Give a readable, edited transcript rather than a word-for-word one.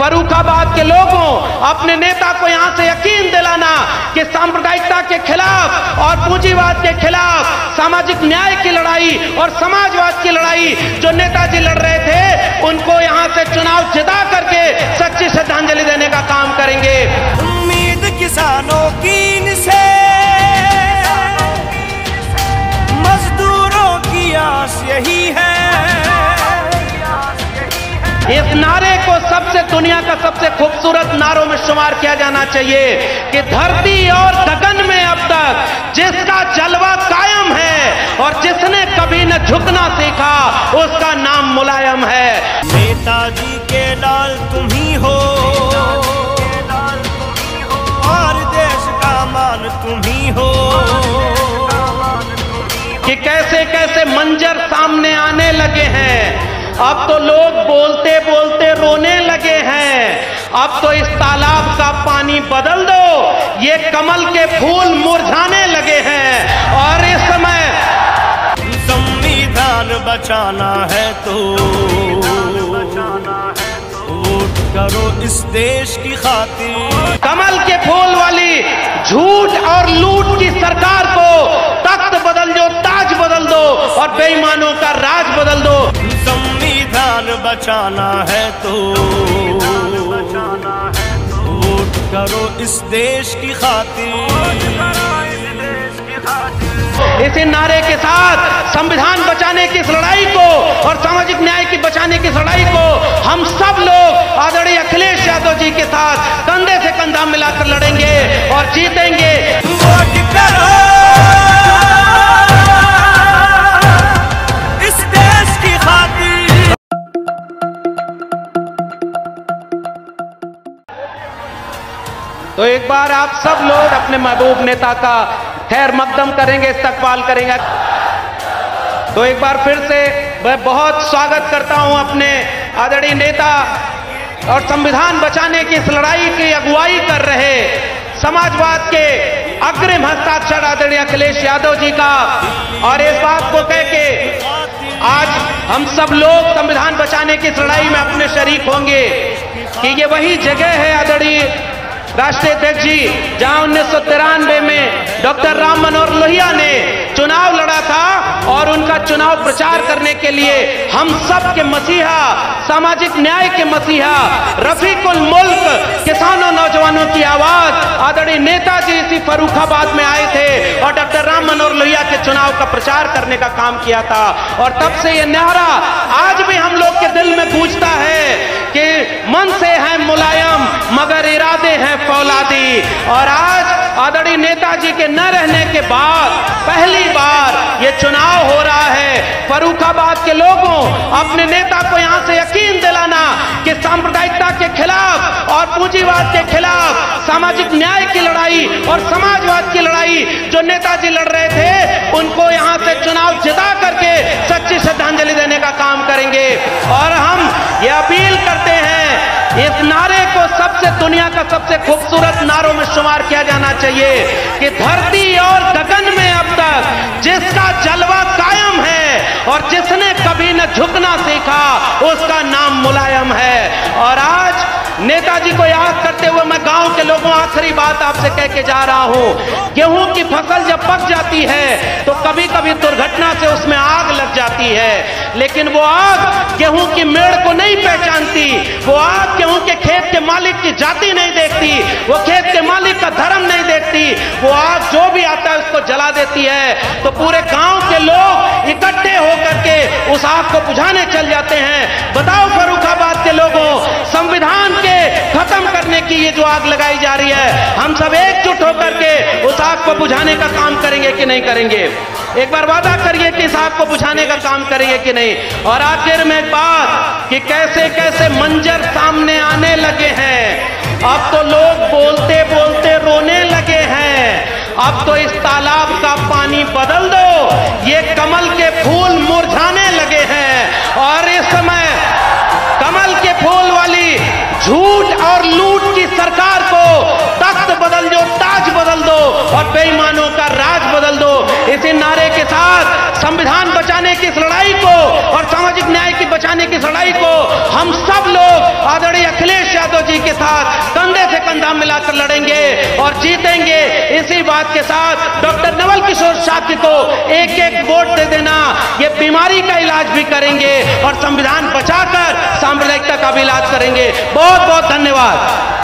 फर्रुखाबाद के लोगों, अपने नेता को यहां से यकीन दिलाना कि सांप्रदायिकता के खिलाफ और पूंजीवाद के खिलाफ सामाजिक न्याय की लड़ाई और समाजवाद की लड़ाई जो नेताजी लड़ रहे थे, उनको यहां से चुनाव जिता करके सच्ची श्रद्धांजलि देने का काम करेंगे। उम्मीद किसानों की इनसे, मजदूरों की आस यही है। इस नारे को दुनिया का सबसे खूबसूरत नारों में शुमार किया जाना चाहिए कि धरती और गगन में अब तक जिसका जलवा कायम है और जिसने कभी न झुकना सीखा, उसका नाम मुलायम है। नेताजी के लाल तुम ही हो और देश का मान तुम ही हो। कि कैसे कैसे मंजर सामने आने लगे हैं, अब तो लोग बोलते बोलते रोने लगे हैं। अब तो इस तालाब का पानी बदल दो, ये कमल के फूल मुरझाने लगे हैं। और इस समय संविधान बचाना है तो वोट करो इस देश की खातिर। कमल के फूल वाली झूठ और लूट की सरकार को तख्त बदल दो, ताज बदल दो और बेईमानों का राज बदल दो। संविधान बचाना है तो वोट करो इस देश की खातिर। इसी नारे के साथ संविधान बचाने की इस लड़ाई को और सामाजिक न्याय की बचाने की इस लड़ाई को हम सब लोग आदरणीय अखिलेश यादव जी के साथ कंधे से कंधा मिलाकर लड़ेंगे और जीतेंगे। वोट करो इस देश की खातिर। तो एक बार आप सब लोग अपने महबूब नेता का खैर मकदम करेंगे, इस्तकबाल करेंगे। तो एक बार फिर से मैं बहुत स्वागत करता हूं अपने आदरणीय नेता और संविधान बचाने की इस लड़ाई की अगुवाई कर रहे समाजवाद के अग्रिम हस्ताक्षर आदरणीय अखिलेश यादव जी का। और इस बात को कह के आज हम सब लोग संविधान बचाने की इस लड़ाई में अपने शरीक होंगे कि ये वही जगह है आदरणीय राष्ट्रीय अध्यक्ष जी जहां 1993 में डॉक्टर राम मनोहर लोहिया ने चुनाव लड़ा था और उनका चुनाव प्रचार करने के लिए हम सब के मसीहा, सामाजिक न्याय के मसीहा, रफीकुल मुल्क, किसानों नौजवानों की आवाज आदरणीय नेताजी इसी फर्रुखाबाद में आए थे और डॉक्टर राम मनोहर लोहिया के चुनाव का प्रचार करने का काम किया था। और तब से यह नारा आज भी हम लोग के दिल में गूंजता है कि मन से है मुलायम मगर इरादे हैं फौलादी। और आज आदरणीय नेताजी के न रहने के बाद पहली बार ये चुनाव हो रहा है। फर्रुखाबाद के लोगों, अपने नेता को यहां से यकीन दिलाना कि सांप्रदायिकता के खिलाफ और पूंजीवाद के खिलाफ सामाजिक न्याय की लड़ाई और समाजवाद की लड़ाई जो नेताजी लड़ रहे थे, उनको यहां से चुनाव जिता करके सच्ची श्रद्धांजलि देने का काम करेंगे। और हम ये अपील करते हैं, इस नारे को दुनिया का सबसे खूबसूरत नारों में शुमार किया जाना चाहिए कि धरती और गगन में अब तक जिसका जलवा कायम है और जिसने कभी न झुकना सीखा, उसका नाम मुलायम है। और आज नेताजी को याद करते हुए मैं गांव के लोगों आखिरी बात आपसे कह के जा रहा हूं। गेहूं की फसल जब पक जाती है तो कभी कभी दुर्घटना से उसमें आग लग जाती है, लेकिन वो आग गेहूं की मेड़ को नहीं पहचानती, वो आग गेहूं के खेत के मालिक की जाति नहीं देखती, वो खेत के मालिक का धर्म नहीं देखती, वो आग जो भी आता है उसको जला देती है। तो पूरे गांव के लोग इकट्ठे होकर के उस आग को बुझाने चल जाते हैं। बताओ फर्रुखाबाद के लोगों, संविधान के खत्म करने की ये जो आग लगाई जा रही है, हम सब एकजुट होकर के उस आग को बुझाने का काम करेंगे कि नहीं करेंगे? एक बार वादा करिए कि इस आग को बुझाने का काम करेंगे कि नहीं। और आखिर में एक बात कि कैसे कैसे मंजर सामने आने लगे हैं, अब तो लोग बोलते बोलते रोने लगे हैं। अब तो इस तालाब का पानी बदल दो, ये कमल के फूल मुरझाने लगे हैं। और इस समय कमल के फूल वाली झूठ और लूट की सरकार को तख्त बदल दो, ताज बदल दो और बेईमानों का राज बदल दो। इसी नारे के साथ संविधान बचाने की इस लड़ाई को और सामाजिक न्याय की बचाने की इस लड़ाई को हम सब लोग आदरणीय अखिलेश यादव साथ कंधे से कंधा मिलाकर लड़ेंगे और जीतेंगे। इसी बात के साथ डॉक्टर नवल किशोर शाक्य को एक एक वोट दे देना, ये बीमारी का इलाज भी करेंगे और संविधान बचाकर सांप्रदायिकता का भी इलाज करेंगे। बहुत बहुत धन्यवाद।